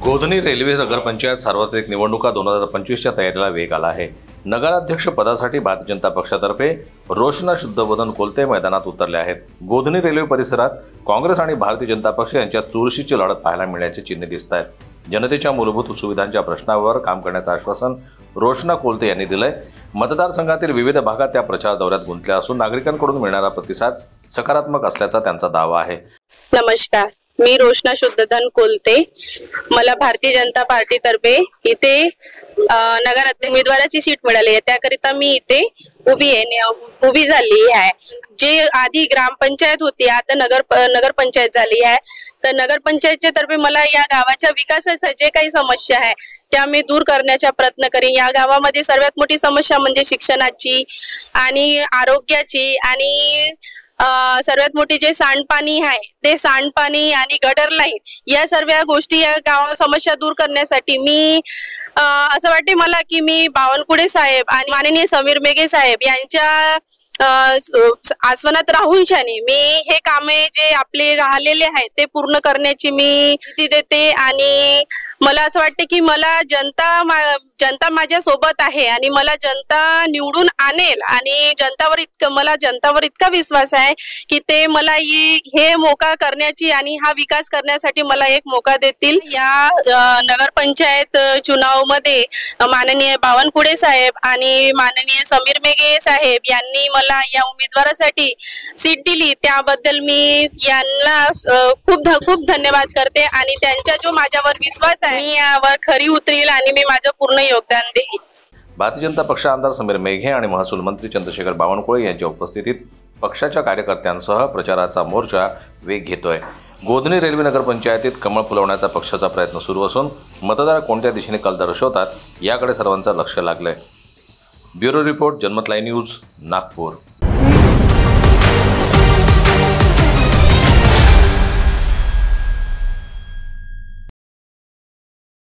Godhni railway नगरपंचायत सार्वत्रिक निवडणुका 2025च्या तयारीला वेग आला आहे। नगराध्यक्ष पदासाठी भारतीय जनता पक्षातर्फे रोशना शुद्धबोधन कोलते मैदानात उतरले आहेत। गोधनी रेल्वे परिसरात काँग्रेस आणि भारतीय जनता पक्ष यांच्यात चुरशीची लढत पाहायला मिळण्याचे चिन्ह दिसत आहेत। जनतेच्या मूलभूत सुविधांच्या प्रश्नावर काम करण्याचं आश्वासन रोशना कोलते यांनी दिलंय। मतदारसंघातील विविध भागात त्या प्रचार दौऱ्यात गुंतल्या असून नागरिकांकडून मिळणारा प्रतिसाद सकारात्मक असल्याचा त्यांचा दावा आहे। नमस्कार, मी रोशना शुद्धधन कोलते। मला भारतीय जनता पार्टी तर्फे इथे नगराध्यक्ष उमेदवाराची सीट मिळाली आहे, त्याकरिता मी इथे उभी झाली आहे। जे आधी ग्रामपंचायत होती आता नगरपंचायत झाली आहे, तर नगरपंचायतच्या तर्फे मला या गावाच्या विकासाच्या जे काही समस्या आहे त्या मी दूर करण्याचा प्रयत्न करेन। या गावामध्ये सर्वात मोठी समस्या म्हणजे शिक्षणाची आणि आरोग्याची आणि सर्वात मोठी जे सांडपाणी आहे ते सांडपाणी आणि गटर लाईन या सर्व गोष्टी या गावात समस्या दूर करण्यासाठी मी असं वाटते मला की मी बावनकुळे साहेब आणि माननीय समीर मेघे साहेब यांच्या आसवनात राहून शाने मी हे कामे जे आपले राहिलेले आहेत ते पूर्ण करण्याची मी देते। आणि मला असं वाटते की मला जनता माझ्या सोबत आहे आणि मला जनता निवडून आणेल आणि मला जनतावर इतका विश्वास आहे की ते मला हे मौका करण्याची आणि हा विकास करण्यासाठी मला एक मौका देतील। या नगरपंचायत चुनाव मध्ये माननीय बावनकुळे साहेब आणि माननीय समीर मेघे साहेब यांनी मला या उमेदवारासाठी सीट दिली, त्याबद्दल मी यांना खूप धन्यवाद करते आणि त्यांचा जो माझ्यावर विश्वास आहे मी यावर खरी उतरील आणि मी माझं पूर्ण योगदान देईल। भारतीय जनता पक्ष आमदार समीर मेघे आणि महसूल मंत्री चंद्रशेखर बावनकुळे यांच्या उपस्थितीत पक्षाच्या कार्यकर्त्यांसह प्रचाराचा मोर्चा वेग घेतोय। गोधनी रेल्वे नगरपंचायतीत कमळ फुलवण्याचा पक्षाचा प्रयत्न सुरू असून मतदार कोणत्या दिशेने कल दर्शवतात याकडे सर्वांचं लक्ष लागलंय। ब्युरो रिपोर्ट, जनमत लाईव्ह न्यूज, नागपूर।